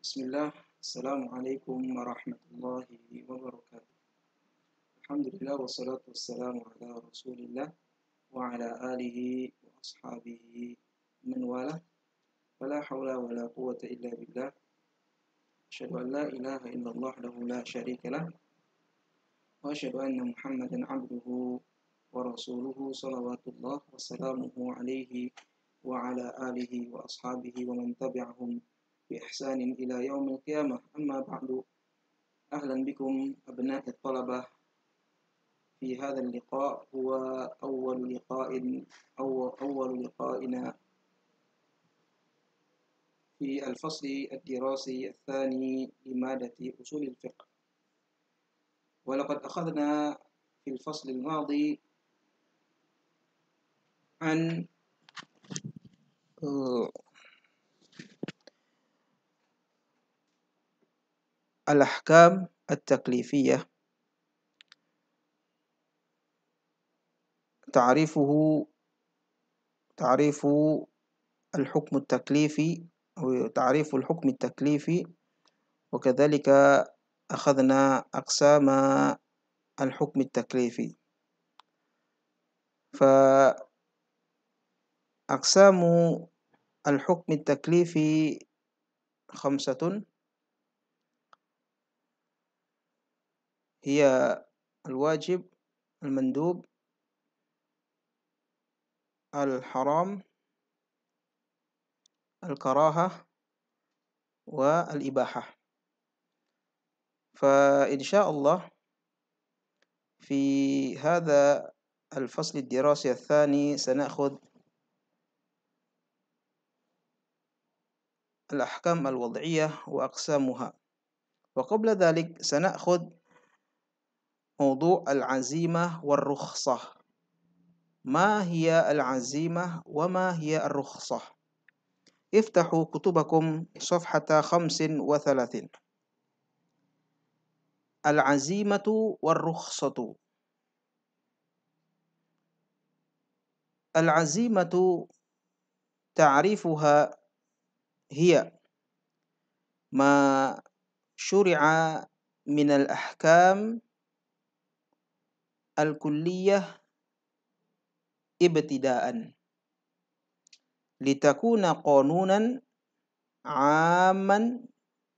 Bismillah, Assalamualaikum warahmatullahi wabarakatuh. Alhamdulillah wassalatu wassalamu ala rasulillah wa ala alihi wa ashabihi man wala. Wala hawla wala quwwata illa billah. Asyhadu an la ilaha illallah lahu la syarika lah. Wa asyhadu anna Muhammadan abduhu wa rasuluhu salawatullah wa salamuhu alaihi wa ala alihi wa ashabihi wa man tabi'ahum بإحسان إلى يوم القيامة. أما بعد، أهلا بكم أبناء الطلبة في هذا اللقاء. هو أول لقائنا في الفصل الدراسي الثاني لمادة أصول الفقه. ولقد أخذنا في الفصل الماضي عن الأحكام التكليفية، تعريف الحكم التكليفي أو تعريف الحكم التكليفي، وكذلك أخذنا أقسام الحكم التكليفي. فأقسام الحكم التكليفي 5: هي الواجب، المندوب، الحرام، الكراهة، والإباحة. فإن شاء الله في هذا الفصل الدراسي الثاني سنأخذ الأحكام الوضعية وأقسامها، وقبل ذلك سنأخذ موضوع العزيمة والرخصة. ما هي العزيمة وما هي الرخصة؟ افتحوا كتبكم صفحة 35. العزيمة والرخصة. العزيمة تعريفها هي ما شرع من الأحكام الكلية ابتداء لتكون قانونا عاما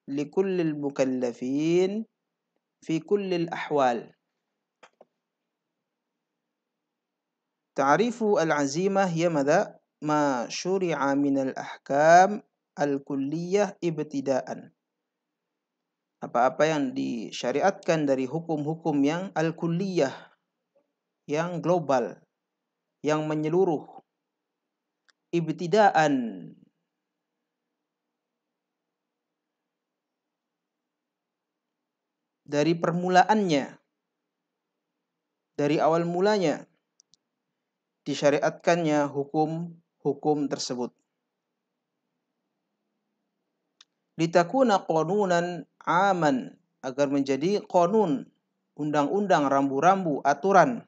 لكل المكلفين في كل الأحوال. تعريف العزيمة هي ماذا؟ ما شرع من الأحكام الكلية ابتداء. Apa-apa yang disyariatkan dari hukum-hukum yang al-kulliyah, yang global, yang menyeluruh. Ibtidaan, dari permulaannya, dari awal mulanya disyariatkannya hukum-hukum tersebut. Litakuna qanunan aman, agar menjadi qanun, undang-undang, rambu-rambu, aturan,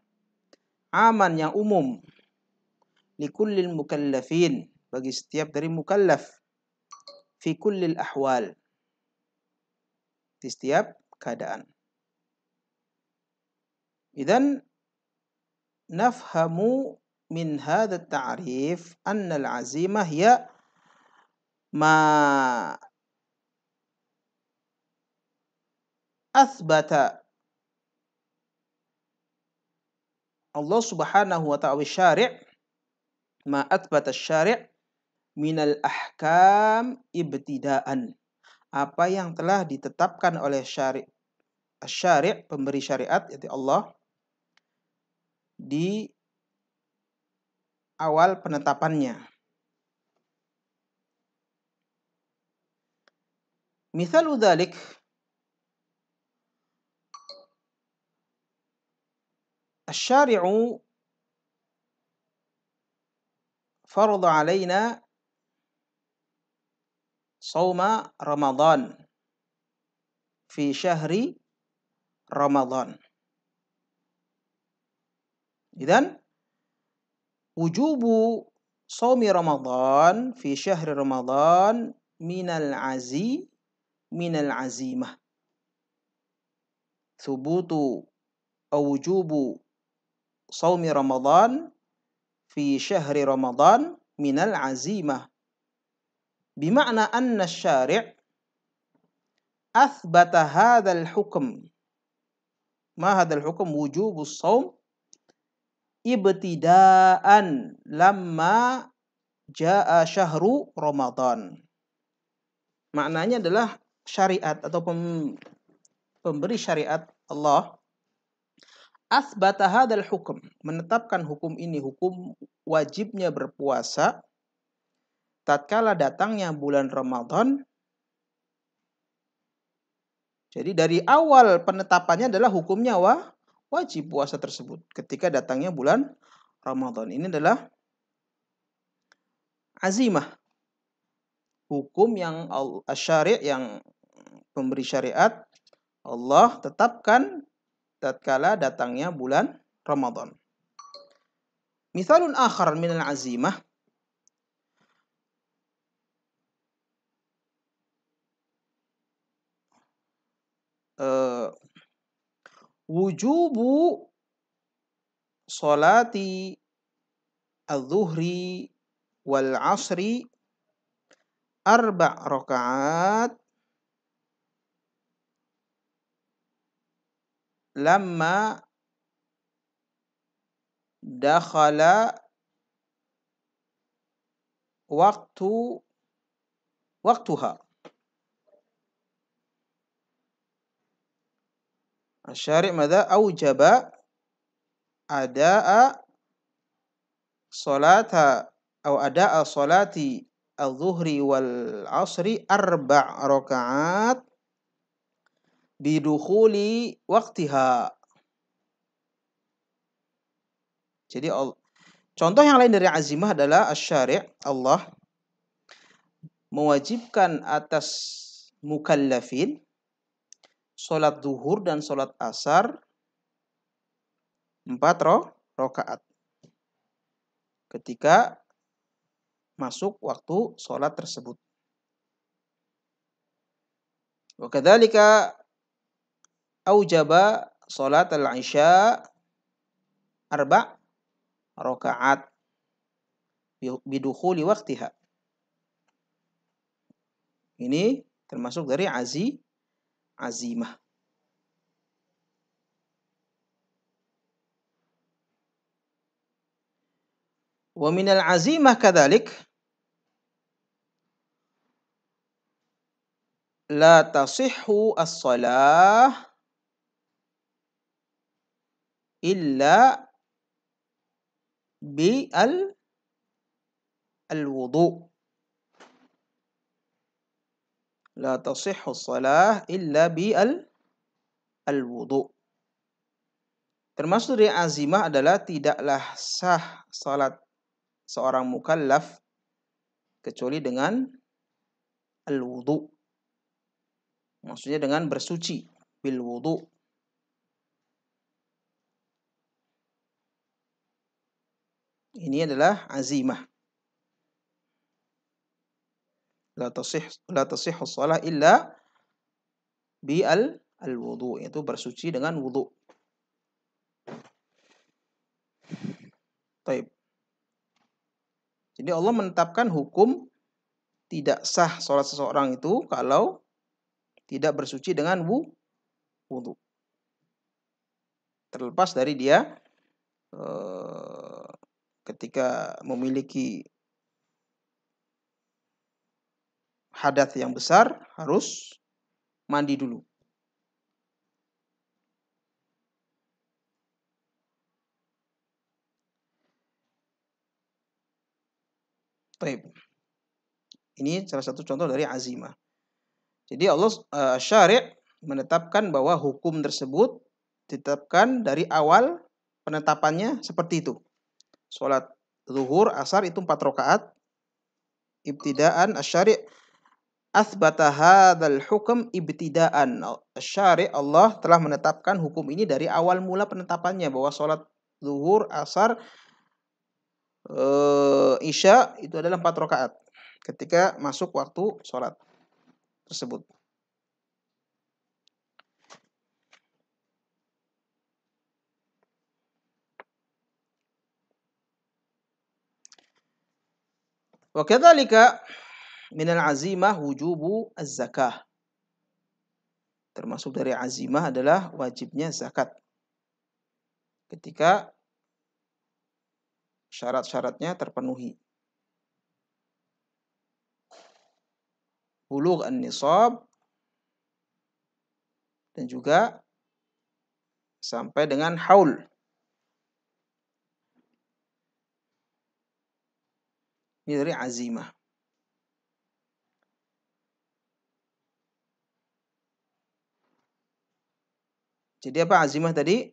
aman yang umum, likullil mukallafin, bagi setiap dari mukallaf, fi kullil ahwal, di setiap keadaan. Idzan nafhamu min hadha at-ta'rif anna al-'azimah hiya ma athbata Allah subhanahu wa ta'ala syari' ma athbata asy-syari' minal ahkam ibtidaan, apa yang telah ditetapkan oleh syari' pemberi syariat, yaitu Allah, di awal penetapannya. Mithalu dzalik, asy-syari'u farada 'alaina shauma Ramadan fi syahri Ramadan. Idzan wujubu shaumi Ramadan fi syahri Ramadan minal minal azimah. Thubutu aw wujubu shaumi Ramadan fi syahri Ramadan minal azimah. Bima'na anna syari' athbata hadzal hukm. Ma hadzal hukm wujubus shaum ibtidaan lamma jaa syahru Ramadan. Maknanya adalah syariat atau pemberi syariat Allah asbata hadzal hukum, menetapkan hukum ini, hukum wajibnya berpuasa tatkala datangnya bulan Ramadan. Jadi dari awal penetapannya adalah hukumnya wajib puasa tersebut ketika datangnya bulan Ramadan. Ini adalah azimah. Hukum yang syari' yang pemberi syariat Allah tetapkan tatkala datangnya bulan Ramadan. Misalun akhar minal azimah wujubu sholati al-zuhri wal asri arba' rakaat lamma dakhala waktuha. Asy-syari' madza aujaba ada'a salata atau ada'a salati al-zuhri wal asri arba' rakaat bidukhuli waqtiha. Jadi contoh yang lain dari azimah adalah asy-syari' Allah mewajibkan atas mukallafin salat zuhur dan salat asar 4 rakaat ketika masuk waktu salat tersebut. Wa kadzalika aujaba salat al-isya 4 rakaat bidukhuli waqtiha. Ini termasuk dari azimah. Wa minal azimah kadzalik la tasihhu as-shalah illa bi al-wudu. La tasihhu as-shalah illa bi al-wudu. Termasuk dari azimah adalah tidaklah sah salat seorang mukallaf kecuali dengan al-wudu. Maksudnya dengan bersuci bil wudu. Ini adalah azimah. La tasihhu shalah illa bi al-wudu, itu bersuci dengan wudu. Baik. Jadi Allah menetapkan hukum tidak sah sholat seseorang itu kalau tidak bersuci dengan wudu. Terlepas dari dia ketika memiliki hadas yang besar harus mandi dulu. Baik. Ini salah satu contoh dari azimah. Jadi Allah syari' menetapkan bahwa hukum tersebut ditetapkan dari awal penetapannya seperti itu. Salat zuhur, asar itu 4 rakaat. Ibtidaan asy-syari' atsbata hadzal hukm ibtidaan. Asy-syari' Allah telah menetapkan hukum ini dari awal mula penetapannya bahwa salat zuhur, asar, isya itu adalah 4 rakaat ketika masuk waktu salat tersebut. Wa kadzalika minal azimah wujubu az-zakah. Termasuk dari azimah adalah wajibnya zakat. Ketika syarat-syaratnya terpenuhi. Bulugh an-nisab dan juga sampai dengan haul. Ini dari azimah. Jadi apa azimah tadi?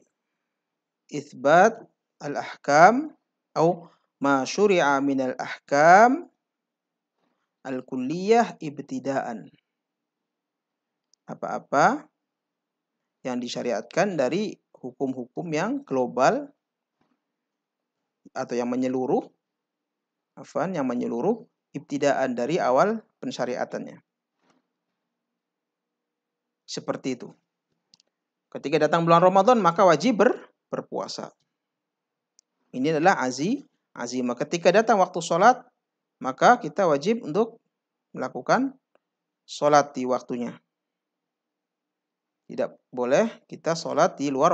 Itsbat al-ahkam atau ma syuri'a min al-ahkam al-kulliyah ibtidaan. Apa-apa yang disyariatkan dari hukum-hukum yang global atau yang menyeluruh, yang menyeluruh ibtidaan dari awal pensyariatannya. Seperti itu. Ketika datang bulan Ramadan maka wajib berpuasa. Ini adalah azimah. Ketika datang waktu sholat maka kita wajib untuk melakukan sholat di waktunya. Tidak boleh kita sholat di luar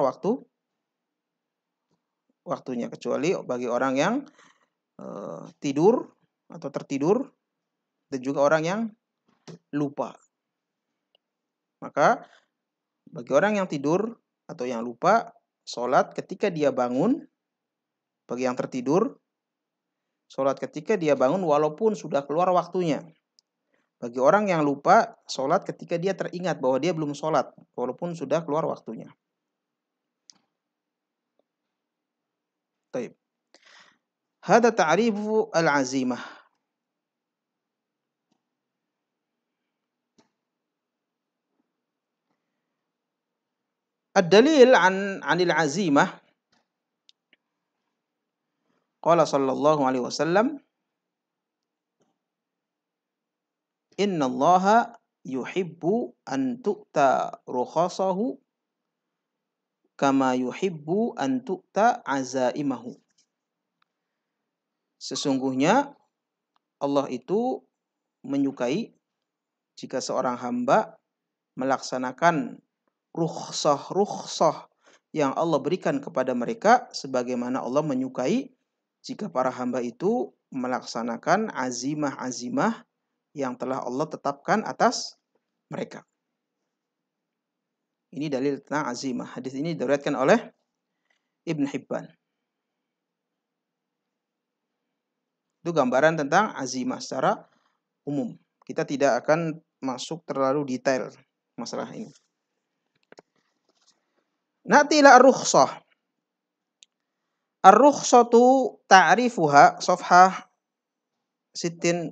waktunya. Kecuali bagi orang yang tidur atau tertidur. Dan juga orang yang lupa. Maka bagi orang yang tidur atau yang lupa, sholat ketika dia bangun. Bagi yang tertidur, sholat ketika dia bangun walaupun sudah keluar waktunya. Bagi orang yang lupa, sholat ketika dia teringat bahwa dia belum sholat walaupun sudah keluar waktunya. Baik. Hada ta'rifu al-azimah. Ad-dalil anil azimah. Qala sallallahu alaihi wasallam, Inna Allaha yuhibbu an tu'ta rukhasahu kama yuhibbu an tu'ta azaimahu. Sesungguhnya Allah itu menyukai jika seorang hamba melaksanakan rukhsah yang Allah berikan kepada mereka sebagaimana Allah menyukai jika para hamba itu melaksanakan azimah-azimah yang telah Allah tetapkan atas mereka. Ini dalil tentang azimah. Hadis ini diriwayatkan oleh Ibn Hibban. Itu gambaran tentang azimah secara umum. Kita tidak akan masuk terlalu detail masalah ini. Na'tila ar-rukhsah. Ar-rukhsatu ta'rifuha safhah 36.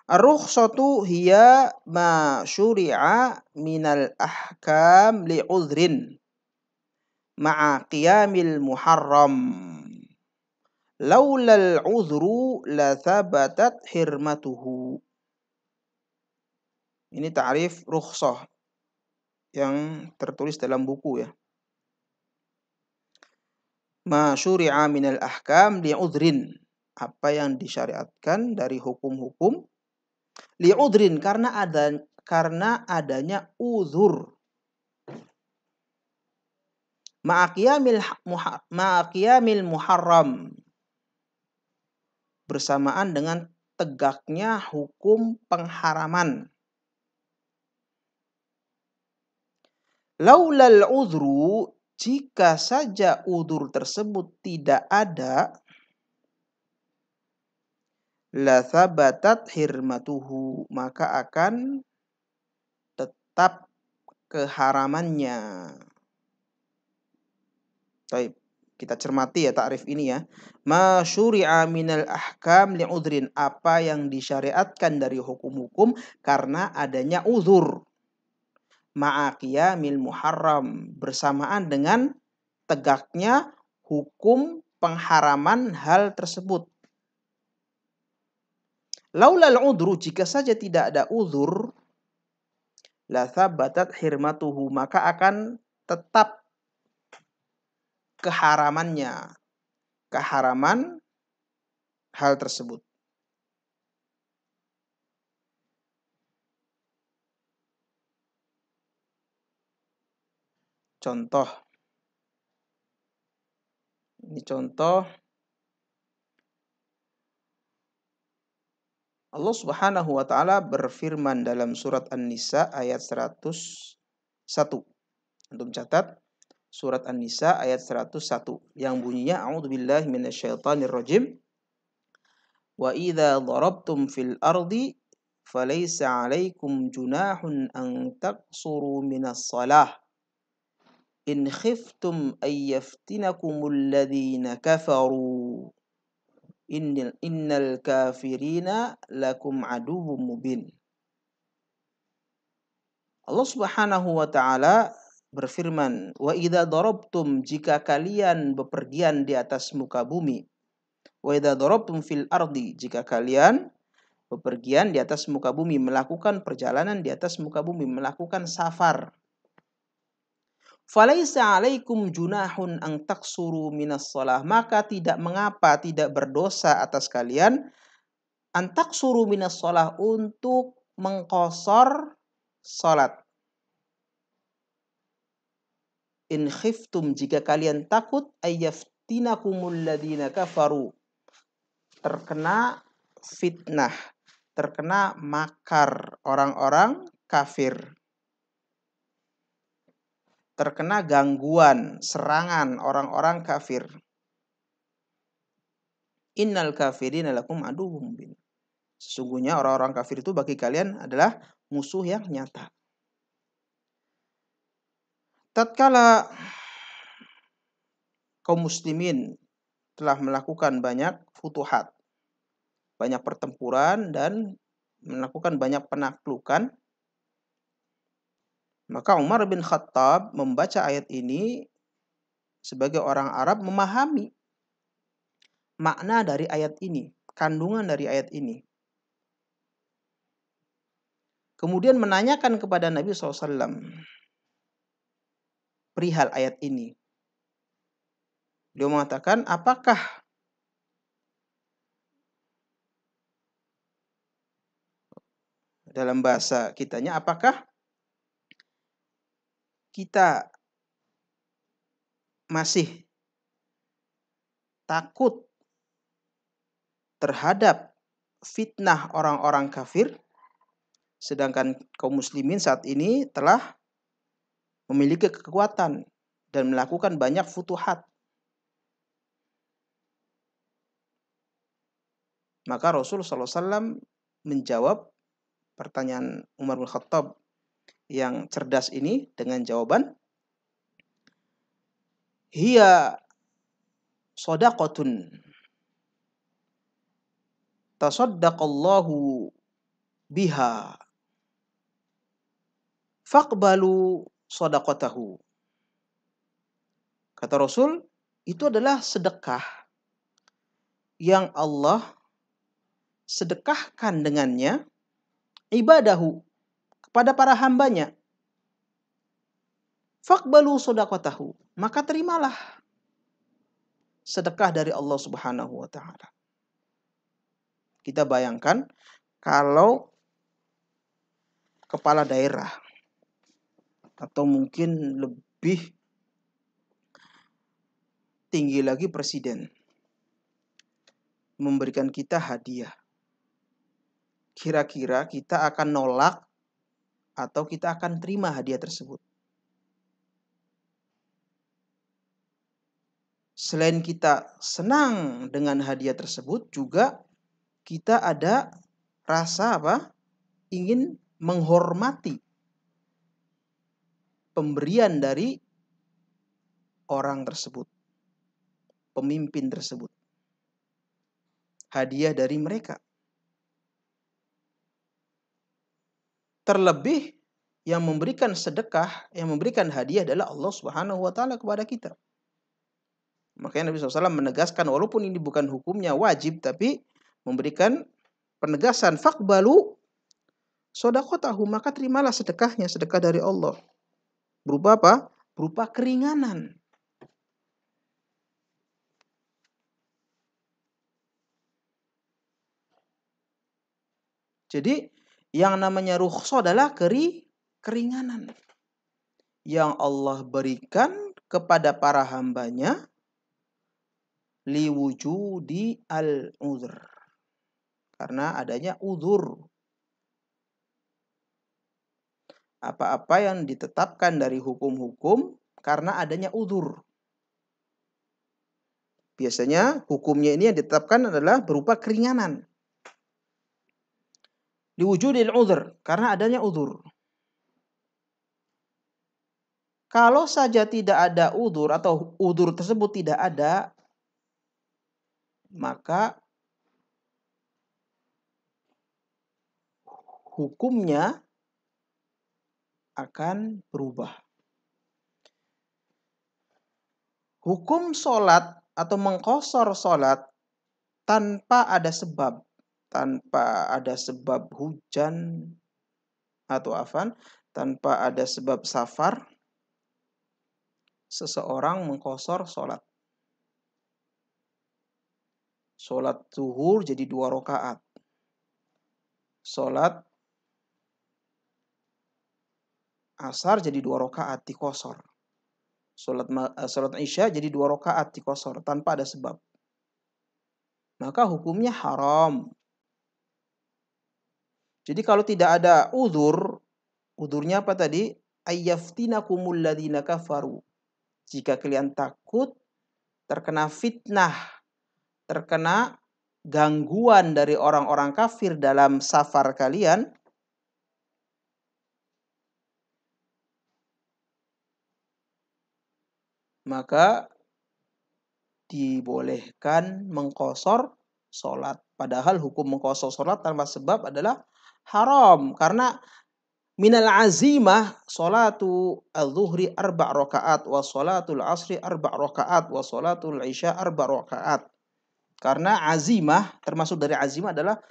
Ar-rukhsatu hiya ma syuri'a minal ahkam li'udhrin ma'a qiyamil muharram. Laulal udhru la thabatat hirmatuhu. Ini ta'rif rukhsah yang tertulis dalam buku ya. Ma syuri'a minal ahkam li'udhrin. Apa yang disyariatkan dari hukum-hukum li'udhrin karena adanya uzur. Ma'aqiyamil muharram. Bersamaan dengan tegaknya hukum pengharaman. Laulal udhru, jika saja udzur tersebut tidak ada, la thabatat hirmatuhu, maka akan tetap keharamannya. Baik, kita cermati ya takrif ini ya. Ma syuri'a minal ahkam li'udhrin, apa yang disyariatkan dari hukum-hukum karena adanya uzur. Ma'aqiyamil muharram, bersamaan dengan tegaknya hukum pengharaman hal tersebut. Laulal udhru, jika saja tidak ada uzur, la thabatat hirmatuhu, maka akan tetap keharamannya. Keharaman hal tersebut. Contoh, ini contoh Allah Subhanahu wa taala berfirman dalam surat An-Nisa ayat 101. Antum catat surat An-Nisa ayat 101 yang bunyinya a'udzubillahi minasyaitonirrajim. Wa idza darabtum fil ardi falaysa 'alaikum junahun an taqsuru minas shalah in khiftum ay yaftinakumul ladzina kafaru innal kafirina lakum aduwwum mubin. Allah Subhanahu wa taala berfirman, "Wa idza darabtum jika kalian bepergian di atas muka bumi. Wa idza darabtum fil ardi jika kalian bepergian di atas muka bumi, melakukan perjalanan di atas muka bumi, melakukan safar. Falaisa 'alaikum junahun an taqsuru minas shalah, maka tidak mengapa, tidak berdosa atas kalian an taqsuru minas shalah untuk mengqosor salat. In khiftum jika kalian takut ayyaftinakumul ladzina kafaru, terkena fitnah, terkena makar orang-orang kafir, terkena gangguan, serangan orang-orang kafir. Innal kafirina lakum aduwwum mubin. Sesungguhnya orang-orang kafir itu bagi kalian adalah musuh yang nyata. Tatkala kaum muslimin telah melakukan banyak futuhat, banyak pertempuran dan melakukan banyak penaklukan, maka Umar bin Khattab membaca ayat ini sebagai orang Arab memahami makna dari ayat ini, kandungan dari ayat ini. Kemudian menanyakan kepada Nabi SAW perihal ayat ini. Beliau mengatakan, apakah dalam bahasa kitanya, apakah kita masih takut terhadap fitnah orang-orang kafir, sedangkan kaum muslimin saat ini telah memiliki kekuatan dan melakukan banyak futuhat. Maka Rasul SAW menjawab pertanyaan Umar bin Khattab yang cerdas ini dengan jawaban, hiya shadaqatun tasaddaqallahu biha faqbalu shadaqatahu. Kata Rasul, itu adalah sedekah yang Allah sedekahkan dengannya ibadahu kepada para hambanya. Faqbalu shadaqatahu, maka terimalah sedekah dari Allah Subhanahu wa taala. Kita bayangkan kalau kepala daerah atau mungkin lebih tinggi lagi presiden memberikan kita hadiah. Kira-kira kita akan nolak atau kita akan terima hadiah tersebut? Selain kita senang dengan hadiah tersebut, juga kita ada rasa ingin menghormati pemberian dari orang tersebut, pemimpin tersebut, hadiah dari mereka. Terlebih yang memberikan sedekah, yang memberikan hadiah adalah Allah Subhanahu wa taala kepada kita. Makanya Nabi SAW menegaskan, walaupun ini bukan hukumnya wajib, tapi memberikan penegasan, faqbalu shadaqatahu, maka terimalah sedekahnya, sedekah dari Allah. Berupa apa? Berupa keringanan. Jadi yang namanya rukhsah adalah keringanan yang Allah berikan kepada para hambanya liwujudi al-udhr, karena adanya udhur. Apa-apa yang ditetapkan dari hukum-hukum karena adanya udhur. Biasanya hukumnya ini yang ditetapkan adalah berupa keringanan. Liwujudil udhur, karena adanya udhur. Kalau saja tidak ada udhur atau udhur tersebut tidak ada, maka hukumnya akan berubah. Hukum sholat atau mengqashar sholat tanpa ada sebab hujan atau tanpa ada sebab safar, seseorang mengqashar sholat. Sholat zuhur jadi 2 rakaat. Sholat asar jadi 2 rakaat diqashar. Sholat isya jadi 2 rakaat diqashar tanpa ada sebab. Maka hukumnya haram. Jadi kalau tidak ada udhurnya apa tadi? Ayyaftinakumul ladzina kafaru. Jika kalian takut terkena fitnah, terkena gangguan dari orang-orang kafir dalam safar kalian, maka dibolehkan mengqashar sholat. Padahal hukum mengqashar sholat tanpa sebab adalah haram. Karena minal azimah sholatu al-zuhri 4 rakaat wa sholatul asri 4 rakaat wa sholatul isya 4 rakaat. Karena azimah, termasuk dari azimah adalah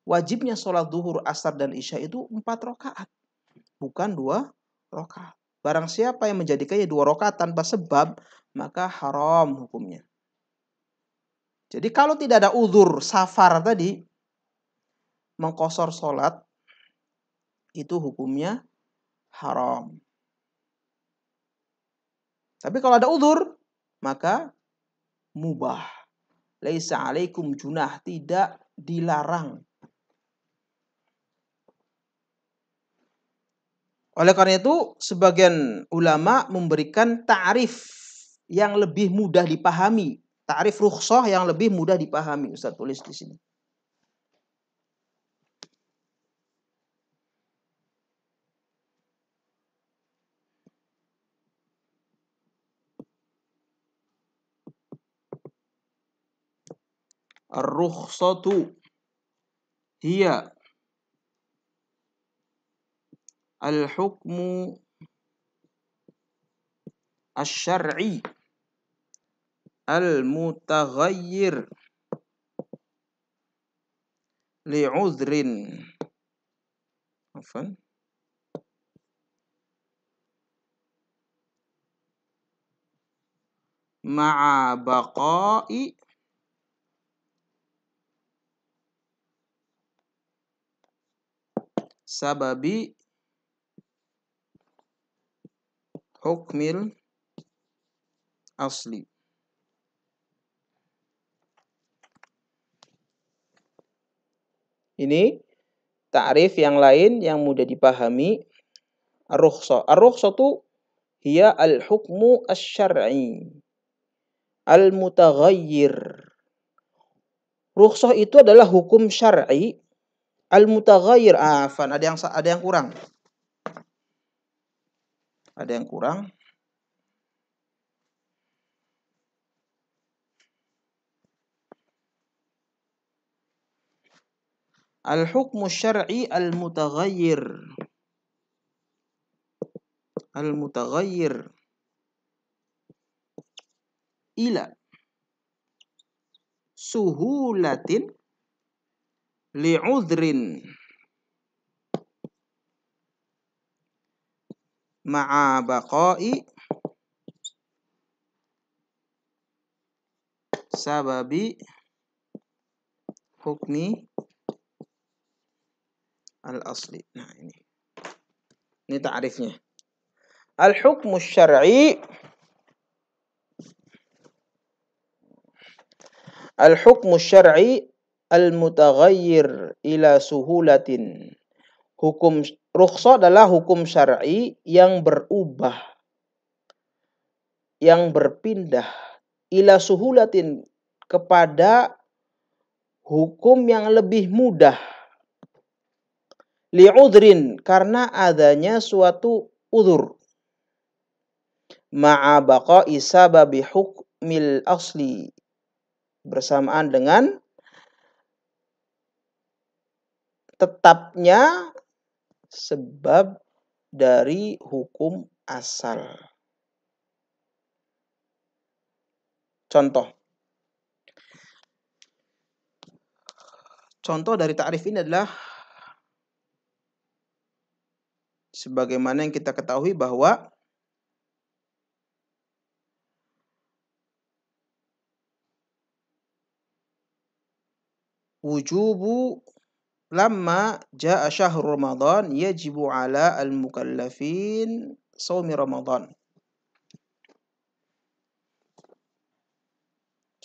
wajibnya sholat zuhur, asar, dan isya itu 4 rakaat. Bukan 2 rakaat. Barang siapa yang menjadikannya 2 rakaat tanpa sebab, maka haram hukumnya. Jadi kalau tidak ada uzur safar tadi, mengqashar sholat, itu hukumnya haram. Tapi kalau ada uzur, maka mubah. Laisa alaikum junah, tidak dilarang. Oleh karena itu, sebagian ulama memberikan ta'rif yang lebih mudah dipahami. Ta'rif rukhsah yang lebih mudah dipahami. Ustaz tulis di sini. Ar-rukhsatu hiya al-hukmu asy-syar'i al-mutaghayyir li'udhrin ma'a baqa'i sababi hukmil asli. Ini ta'rif yang lain yang mudah dipahami. Ar-rukhsah. Ar-rukhsatu hiya al-hukmu asy-syar'i al-mutaghayyir. Rukhsah itu adalah hukum syar'i al-mutaghayyir. Ada yang kurang. Ada yang kurang. Al-hukmu syar'i al-mutaghayyir. Al-mutaghayyir ila suhulatin li'udhrin ma'a baqa'i sababi hukmi al-asli. Nah, ini ta'rifnya. Al-hukmu syar'i al-mutaghayyir ila suhulatin. Hukum rukhsah adalah hukum syar'i yang berubah, yang berpindah ila suhulatin kepada hukum yang lebih mudah. Li'udhrin, karena adanya suatu udhur. Ma'a baqa'i sababi hukmil asli, bersamaan dengan tetapnya sebab dari hukum asal. Contoh dari ta'rif ini adalah sebagaimana yang kita ketahui bahwa wujubu lamma jaa syahrul Ramadan yajibu ala al-mukallafin shaumi Ramadan.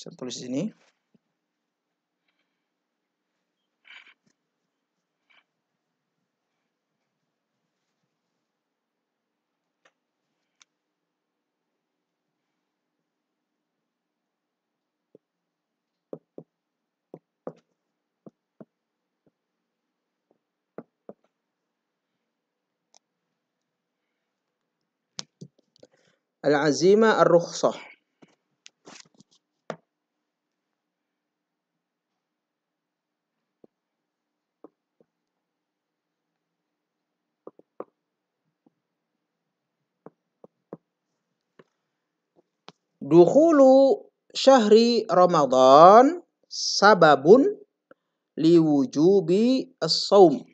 Saya tulis di sini. Al-azima ar-rukhsah. Dukhulu syahri Ramadan sababun liwujubi as-shaum.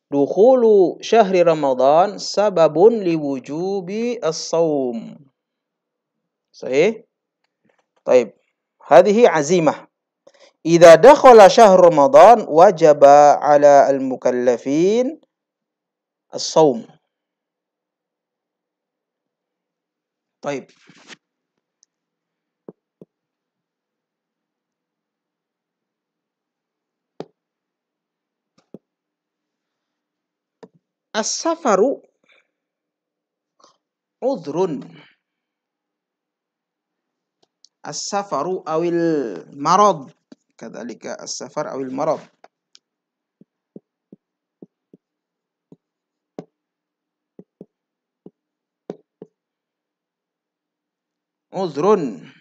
Dukhulu syahri Ramadan sababun liwujubi as-shaum. Sahih? Baik. Hadhihi azimah. Idza dakhala syahr Ramadan wajaba 'ala al-mukallafin as-shaum. Baik. As-safaru udhrun. As-safaru awil marad. Kadzalika as-safar awil marad. Udhrun.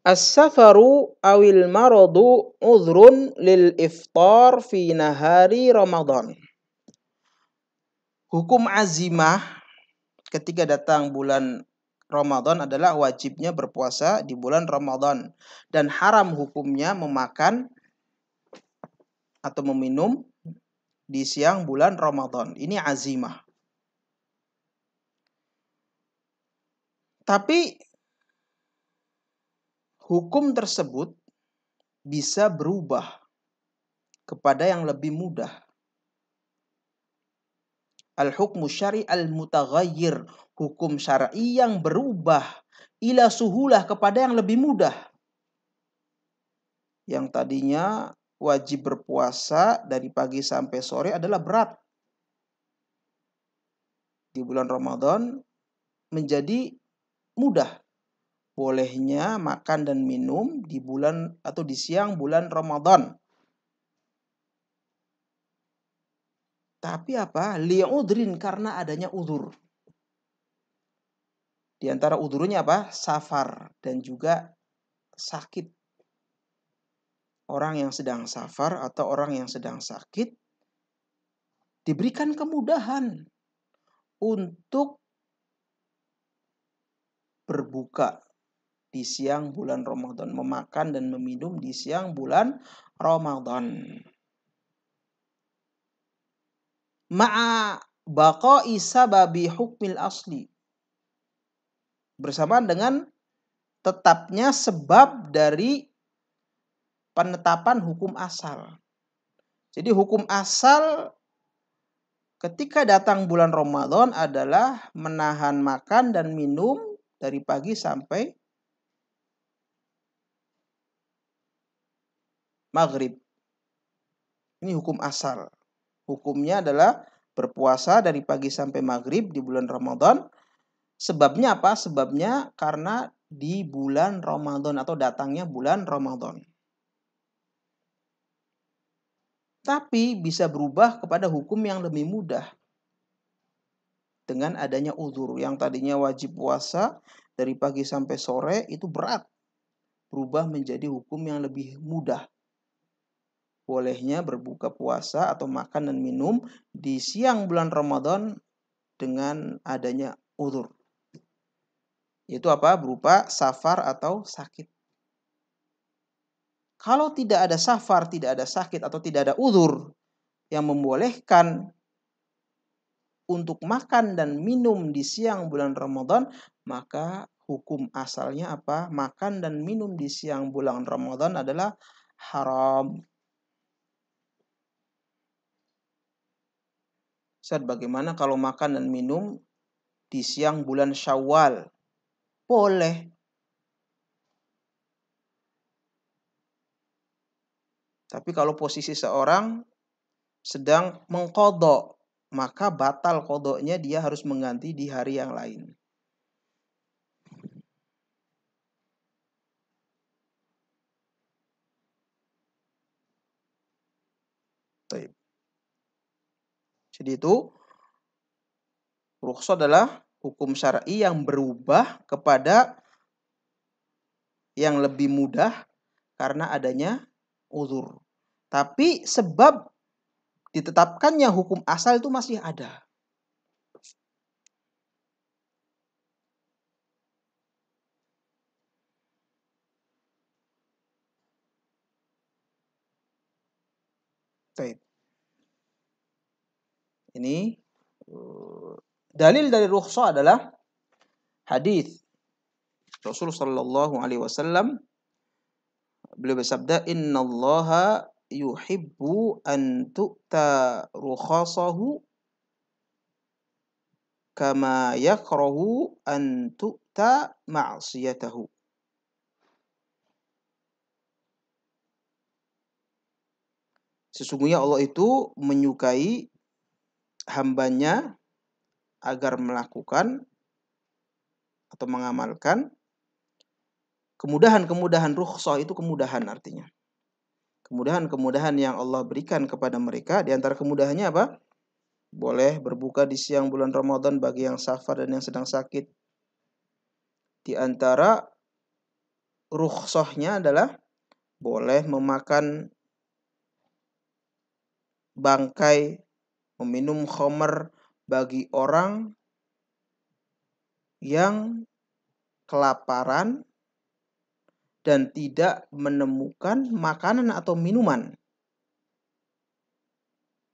As-safaru awil maradu udhrun lil iftar fi nahari Ramadan. Hukum azimah ketika datang bulan Ramadan adalah wajibnya berpuasa di bulan Ramadan dan haram hukumnya memakan atau meminum di siang bulan Ramadan. Ini azimah. Tapi hukum tersebut bisa berubah kepada yang lebih mudah. Al-hukmu syari al-mutaghayyir. Hukum syar'i yang berubah ila suhulah kepada yang lebih mudah. Yang tadinya wajib berpuasa dari pagi sampai sore adalah berat. Di bulan Ramadan menjadi mudah. bolehnya makan dan minum di bulan atau di siang bulan Ramadan. Tapi apa? Li'udrin, karena adanya udzur. Di antara udzurnya apa? Safar dan juga sakit. Orang yang sedang safar atau orang yang sedang sakit diberikan kemudahan untuk berbuka di siang bulan Ramadan, memakan dan meminum di siang bulan Ramadan. Ma'a baqa'i sababi hukmil asli. Bersamaan dengan tetapnya sebab dari penetapan hukum asal. Jadi hukum asal ketika datang bulan Ramadan adalah menahan makan dan minum dari pagi sampai maghrib. Ini hukum asal. Hukumnya adalah berpuasa dari pagi sampai maghrib di bulan Ramadan. Sebabnya apa? Sebabnya karena di bulan Ramadan atau datangnya bulan Ramadan. Tapi bisa berubah kepada hukum yang lebih mudah. Dengan adanya uzur. Yang tadinya wajib puasa dari pagi sampai sore itu berat. Berubah menjadi hukum yang lebih mudah. Bolehnya berbuka puasa atau makan dan minum di siang bulan Ramadan dengan adanya uzur. Itu apa? Berupa safar atau sakit. Kalau tidak ada safar, tidak ada sakit atau tidak ada uzur yang membolehkan untuk makan dan minum di siang bulan Ramadan, maka hukum asalnya apa? Makan dan minum di siang bulan Ramadan adalah haram. Ustaz, bagaimana kalau makan dan minum di siang bulan Syawal? Boleh. Tapi kalau posisi seorang sedang mengqadha, maka batal qadhanya, dia harus mengganti di hari yang lain. Baik. Jadi itu rukhsah adalah hukum syar'i yang berubah kepada yang lebih mudah karena adanya uzur. Tapi sebab ditetapkannya hukum asal itu masih ada. Baik. Ini dalil dari rukhsah adalah hadis Rasul sallallahu alaihi wasallam. Beliau bersabda, "Innallaha yuhibbu an tu'ta rukhasahu kama yakrahu an tu'ta ma'siyatahu." Sesungguhnya Allah itu menyukai hambanya agar melakukan atau mengamalkan kemudahan-kemudahan. Rukhsah itu kemudahan artinya. Kemudahan-kemudahan yang Allah berikan kepada mereka. Di antara kemudahannya apa? Boleh berbuka di siang bulan Ramadan bagi yang safar dan yang sedang sakit. Di antara rukhsahnya adalah boleh memakan bangkai, meminum khamr bagi orang yang kelaparan dan tidak menemukan makanan atau minuman.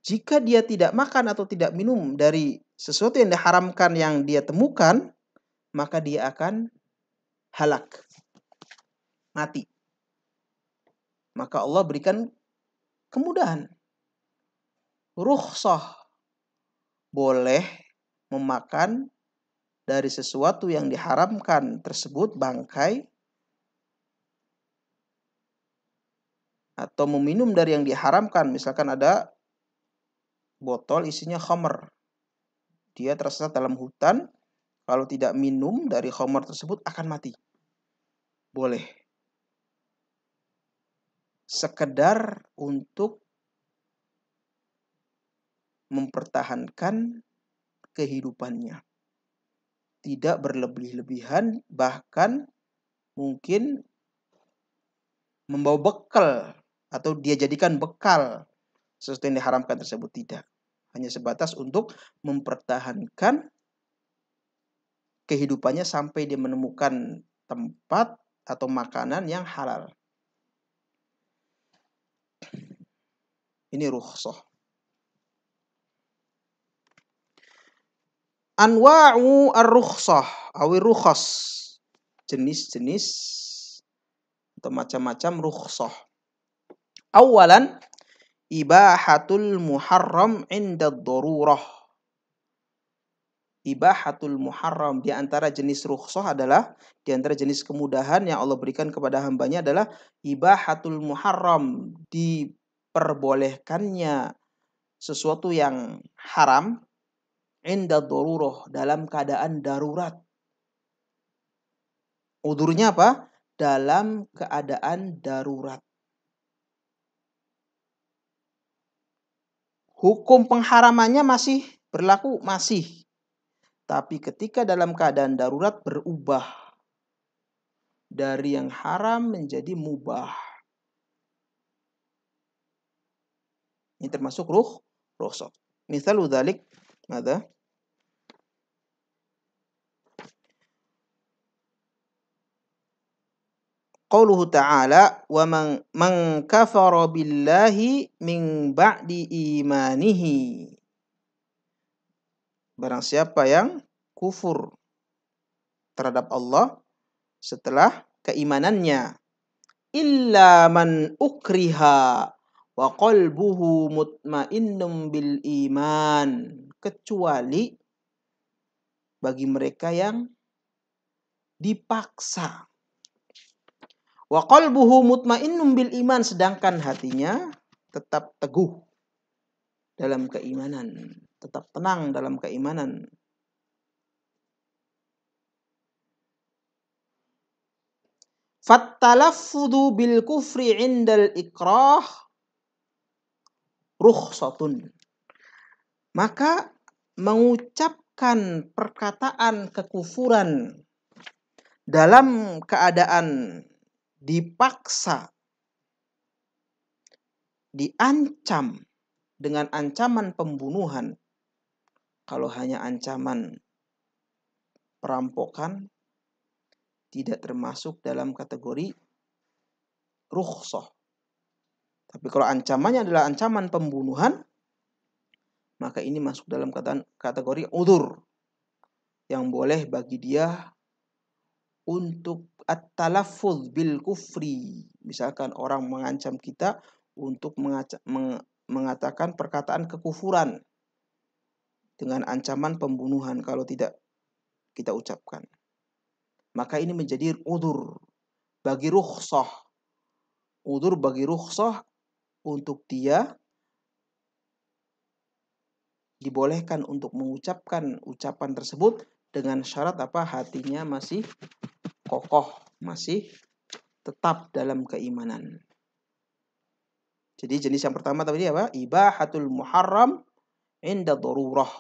Jika dia tidak makan atau tidak minum dari sesuatu yang diharamkan yang dia temukan, maka dia akan halak, mati. Maka Allah berikan kemudahan. Rukhsah, boleh memakan dari sesuatu yang diharamkan tersebut, bangkai, atau meminum dari yang diharamkan. Misalkan ada botol isinya khamr. Dia tersesat dalam hutan, kalau tidak minum dari khamr tersebut akan mati. boleh. Sekedar untuk mempertahankan kehidupannya. Tidak berlebih-lebihan, bahkan mungkin membawa bekal atau dia jadikan bekal sesuatu yang diharamkan tersebut, tidak. Hanya sebatas untuk mempertahankan kehidupannya sampai dia menemukan tempat atau makanan yang halal. Ini rukhsah. Anwa'u ar-rukhsah awi rukhas. Jenis-jenis atau macam-macam rukhsah. Awalan, ibahatul muharram inda darurah. Ibahatul muharram, di antara jenis rukhsah adalah, di antara jenis kemudahan yang Allah berikan kepada hambanya adalah ibahatul muharram, diperbolehkannya sesuatu yang haram inda darurah, dalam keadaan darurat. Udurnya apa? Dalam keadaan darurat. Hukum pengharamannya masih berlaku, masih. Tapi ketika dalam keadaan darurat berubah dari yang haram menjadi mubah. Ini termasuk rukhsah. Misalu dzalik, ada qauluhu ta'ala, wa man kafara billahi min ba'di imanihi. Barang siapa yang kufur terhadap Allah setelah keimanannya, illa man ukriha wa qalbuhu mutmainnum bil iman, kecuali bagi mereka yang dipaksa. Wa qalbuhu mutmainnum bil iman, sedangkan hatinya tetap teguh dalam keimanan, tetap tenang dalam keimanan. Fattalaffudhu bil kufri indal ikrah rukhsatun. Maka mengucapkan perkataan kekufuran dalam keadaan dipaksa, diancam dengan ancaman pembunuhan. Kalau hanya ancaman perampokan, tidak termasuk dalam kategori rukhsah. Tapi kalau ancamannya adalah ancaman pembunuhan, maka ini masuk dalam kategori udzur, yang boleh bagi dia untuk at-talaffuz bil kufri. Misalkan orang mengancam kita untuk mengatakan perkataan kekufuran dengan ancaman pembunuhan kalau tidak kita ucapkan. Maka ini menjadi udzur bagi rukhsah. Udzur bagi rukhsah, untuk dia dibolehkan untuk mengucapkan ucapan tersebut dengan syarat apa? Hatinya masih kokoh, masih tetap dalam keimanan. Jadi jenis yang pertama tadi apa? Ibahatul muharram inda darurah.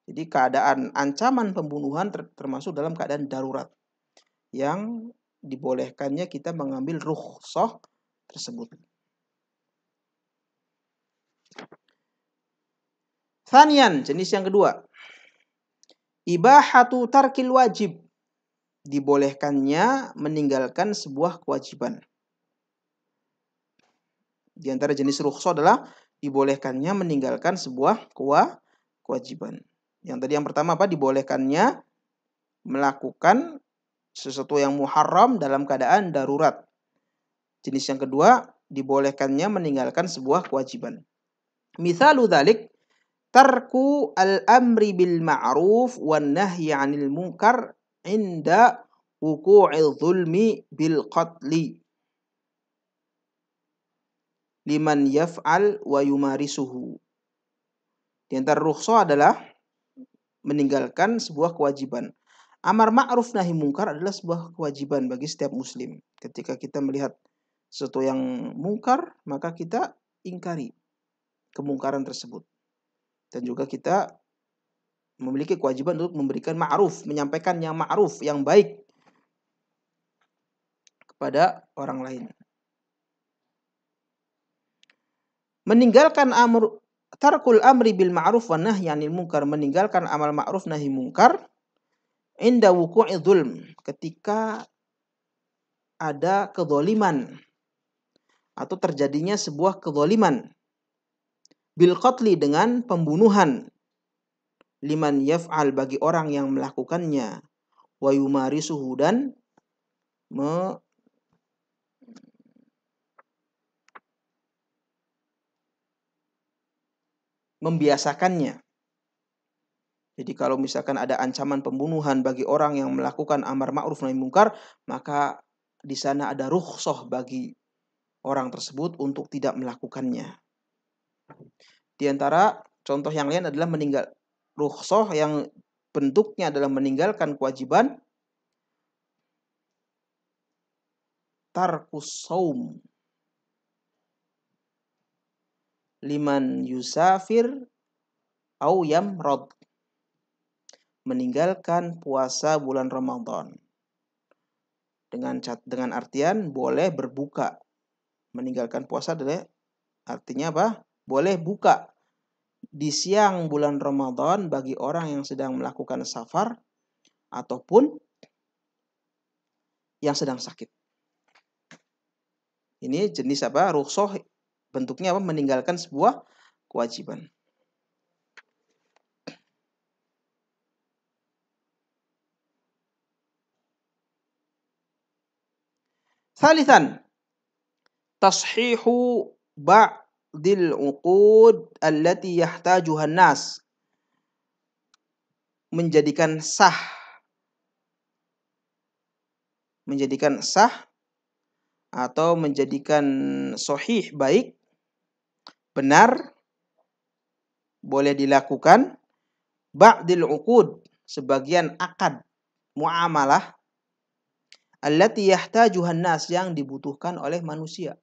Jadi keadaan ancaman pembunuhan termasuk dalam keadaan darurat, yang dibolehkannya kita mengambil rukhsah tersebut. Thanian, jenis yang kedua, ibahatu tarkil wajib, dibolehkannya meninggalkan sebuah kewajiban. Di antara jenis rukhsah adalah dibolehkannya meninggalkan sebuah kewajiban. Yang tadi yang pertama apa? Dibolehkannya melakukan sesuatu yang muharram dalam keadaan darurat. Jenis yang kedua, dibolehkannya meninggalkan sebuah kewajiban. Misalu dzalik tarku al-amri bil ma'ruf wan nahyi 'anil munkar inda wuqu'il zulmi bil qatli liman yaf'al wa yumarisuhu. Di antara rukhsah adalah meninggalkan sebuah kewajiban. Amar ma'ruf nahi mungkar adalah sebuah kewajiban bagi setiap muslim. Ketika kita melihat sesuatu yang mungkar, maka kita ingkari kemungkaran tersebut. Dan juga kita memiliki kewajiban untuk memberikan ma'ruf, menyampaikan yang ma'ruf, yang baik kepada orang lain. Meninggalkan tarkul amri bil ma'ruf wa nahyi 'anil munkar, meninggalkan amal ma'ruf nahi mungkar inda wuqu'i dzulm, ketika ada kezaliman atau terjadinya sebuah kezaliman, bil qatli, dengan pembunuhan, liman yaf'al, bagi orang yang melakukannya, wa yumarisuhu, dan membiasakannya. Jadi kalau misalkan ada ancaman pembunuhan bagi orang yang melakukan amar ma'ruf nahi mungkar, maka di sana ada rukhsah bagi orang tersebut untuk tidak melakukannya. Di antara contoh yang lain adalah rukhsah yang bentuknya adalah meninggalkan kewajiban, tarkus saum liman yusafir au yamrad, meninggalkan puasa bulan Ramadan. Dengan artian boleh berbuka. Meninggalkan puasa adalah artinya apa? Boleh buka di siang bulan Ramadan bagi orang yang sedang melakukan safar ataupun yang sedang sakit. Ini jenis apa? Rukhsah, bentuknya apa? Meninggalkan sebuah kewajiban. Thalithan, tashihu ba'dil uqud allati yahtajuha an-nas, menjadikan sah atau menjadikan sahih, baik, benar, boleh dilakukan, ba'dil uqud, sebagian akad muamalah, allati yahtajuhan nas, yang dibutuhkan oleh manusia,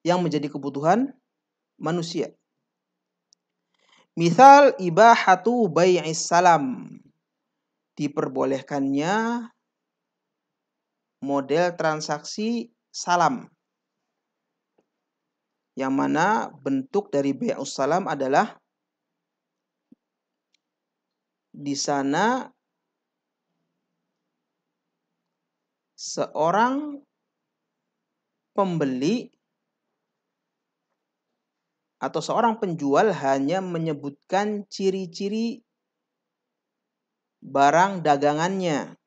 yang menjadi kebutuhan manusia. Misal ibahatu bai'is salam, diperbolehkannya model transaksi salam, yang mana bentuk dari bai'us salam adalah di sana seorang pembeli atau seorang penjual hanya menyebutkan ciri-ciri barang dagangannya.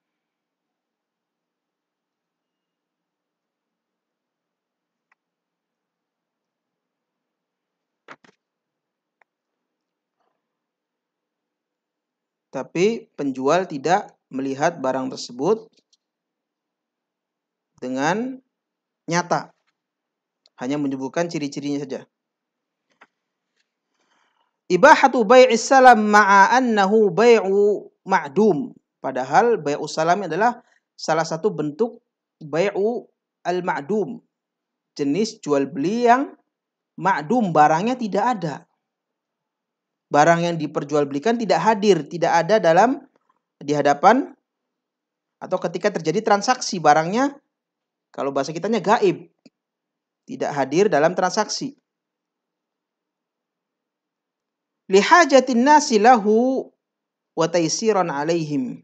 Tapi penjual tidak melihat barang tersebut dengan nyata, hanya menyebutkan ciri-cirinya saja. Ibahatu bai'is salam ma'a annahu bai'u ma'dum, padahal bai'us salam adalah salah satu bentuk bai'u al-ma'dum, jenis jual beli yang ma'dum, barangnya tidak ada. Barang yang diperjualbelikan tidak hadir, tidak ada di hadapan, atau ketika terjadi transaksi barangnya, kalau bahasa kitanya gaib, tidak hadir dalam transaksi. Lihajatin nasi lahu wa taysiran alaihim,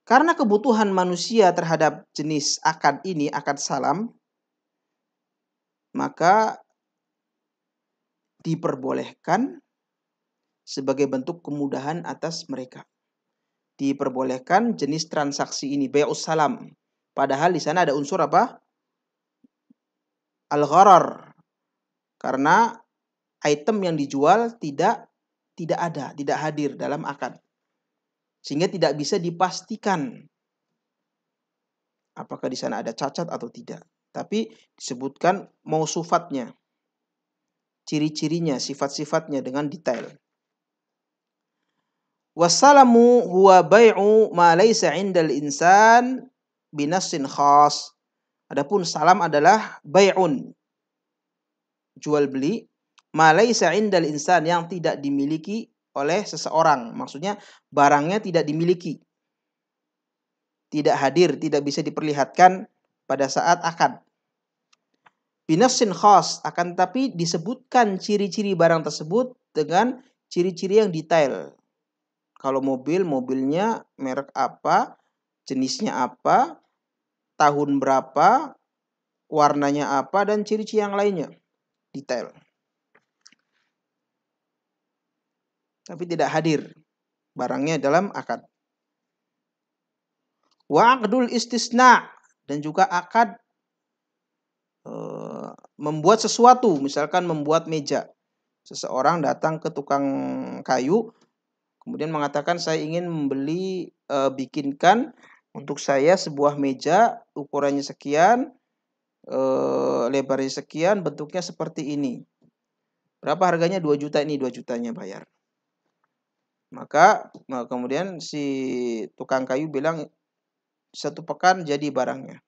karena kebutuhan manusia terhadap jenis akad ini, akad salam, maka diperbolehkan sebagai bentuk kemudahan atas mereka. Diperbolehkan jenis transaksi ini, bai'us salam. Padahal di sana ada unsur apa? Al-gharar. Karena item yang dijual tidak ada, tidak hadir dalam akad. Sehingga tidak bisa dipastikan apakah di sana ada cacat atau tidak. Tapi disebutkan mausufatnya, ciri-cirinya, sifat-sifatnya dengan detail. Wassalamu huwa bai'u ma laysa 'indal insan binassin khas. Adapun salam adalah bai'un, jual beli, ma laysa 'indal insan, yang tidak dimiliki oleh seseorang. Maksudnya barangnya tidak dimiliki, tidak hadir, tidak bisa diperlihatkan pada saat akad. Binassin khas, akan tapi disebutkan ciri-ciri barang tersebut dengan ciri-ciri yang detail. Kalau mobil, mobilnya merek apa, jenisnya apa, tahun berapa, warnanya apa, dan ciri-ciri yang lainnya. Detail. Tapi tidak hadir barangnya dalam akad. Wa aqdul istisna, dan juga akad membuat sesuatu, misalkan membuat meja. Seseorang datang ke tukang kayu, kemudian mengatakan saya ingin membeli, bikinkan untuk saya sebuah meja, ukurannya sekian, lebarnya sekian, bentuknya seperti ini. Berapa harganya? 2 juta, ini 2 jutanya bayar. Maka kemudian si tukang kayu bilang 1 pekan jadi barangnya.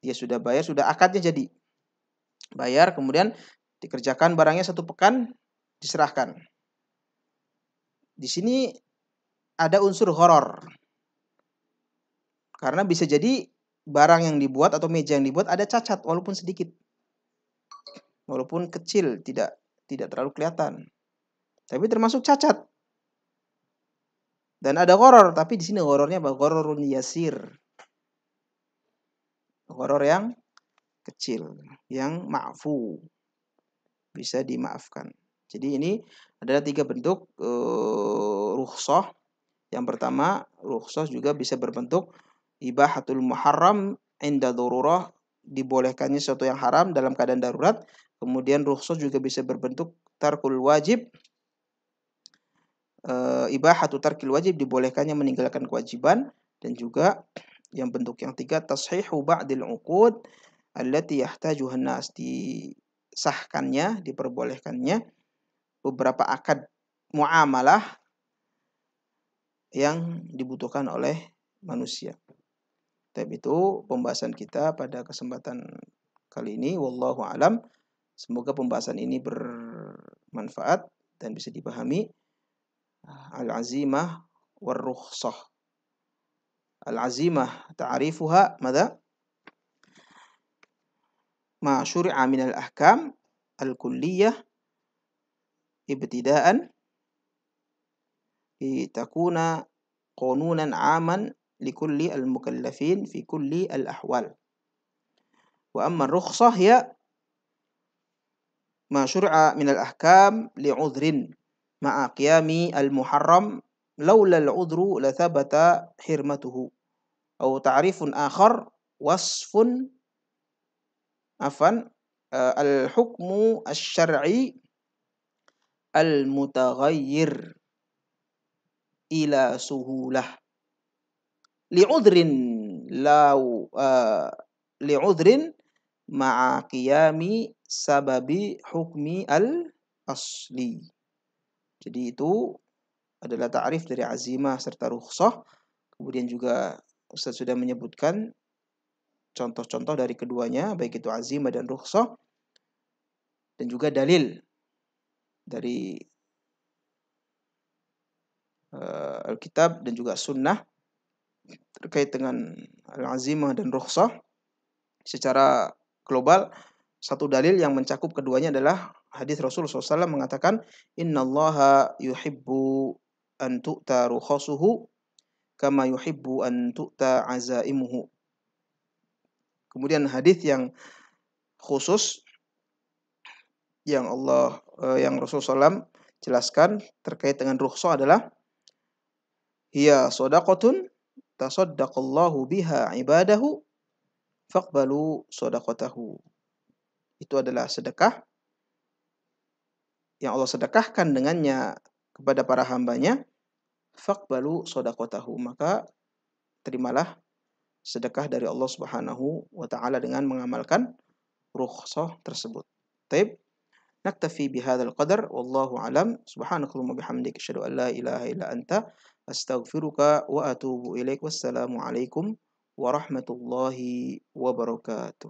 Dia sudah bayar, sudah akadnya jadi. Bayar, kemudian dikerjakan barangnya 1 pekan, diserahkan. Di sini ada unsur horor. Karena bisa jadi barang yang dibuat atau meja yang dibuat ada cacat walaupun sedikit. Walaupun kecil, tidak terlalu kelihatan. Tapi termasuk cacat. Dan ada horor, tapi di sini horornya apa? Hororun yasir. Horor yang kecil, yang ma'fu. Bisa dimaafkan. Jadi ini adalah 3 bentuk rukhsah. Yang pertama, rukhsah juga bisa berbentuk ibahatul muharram inda darurah, dibolehkannya sesuatu yang haram dalam keadaan darurat. Kemudian rukhsah juga bisa berbentuk tarkul wajib, ibahatu tarkil wajib, dibolehkannya meninggalkan kewajiban. Dan juga yang bentuk yang 3, tashihu ba'dil uqud allati yahtajuhan nas, disahkannya, diperbolehkannya beberapa akad muamalah yang dibutuhkan oleh manusia. Tapi itu pembahasan kita pada kesempatan kali ini. Wallahu alam. Semoga pembahasan ini bermanfaat dan bisa dipahami. Al-azimah war-rukhsah. Al-azimah ta'rifuha madza? Ma syuri'a minal ahkam al-kulliyah ibtida'an litakuna qanunan 'aman likulli al-mukallafin fi kulli al-ahwal. Wa amma ar-rukhsah hiya ma syuri'a minal ahkam li'udhrin ma'a qiyami al-muharram laula al-'udhru la thabata hirmatuhu. Au ta'rifun akhar wasfun al-hukmu asy-syar'i al-mutaghayyir ila suhulah li'udhrin li'udhrin ma'a qiyami sababi hukmi al-asli. Jadi itu adalah ta'rif dari azimah serta rukhsah. Kemudian juga Ustaz sudah menyebutkan contoh-contoh dari keduanya, baik itu azimah dan rukhsah, dan juga dalil dari Alkitab dan juga sunnah terkait dengan al-azimah dan rukhsah. Secara global, satu dalil yang mencakup keduanya adalah hadis Rasul SAW mengatakan, innallaha yuhibbu an tu'ta rukhasuhu kama yuhibbu an tu'ta azaimuhu. Kemudian hadis yang khusus yang Rasul SAW jelaskan terkait dengan rukhsah adalah hiya shadaqatun tasaddaqallahu biha ibadahu faqbalu shadaqatahu. Itu adalah sedekah yang Allah sedekahkan dengannya kepada para hambanya, faqbalu shadaqatahu, maka terimalah sedekah dari Allah Subhanahu wa taala dengan mengamalkan rukhsah tersebut. Taib. Naktafi bihadzal qadar wallahu alam. Subhanakallahumma bihamdika asyhadu an la ilaha illa anta astaghfiruka wa atubu ilaik. Wassalamu alaikum warahmatullahi wabarakatuh.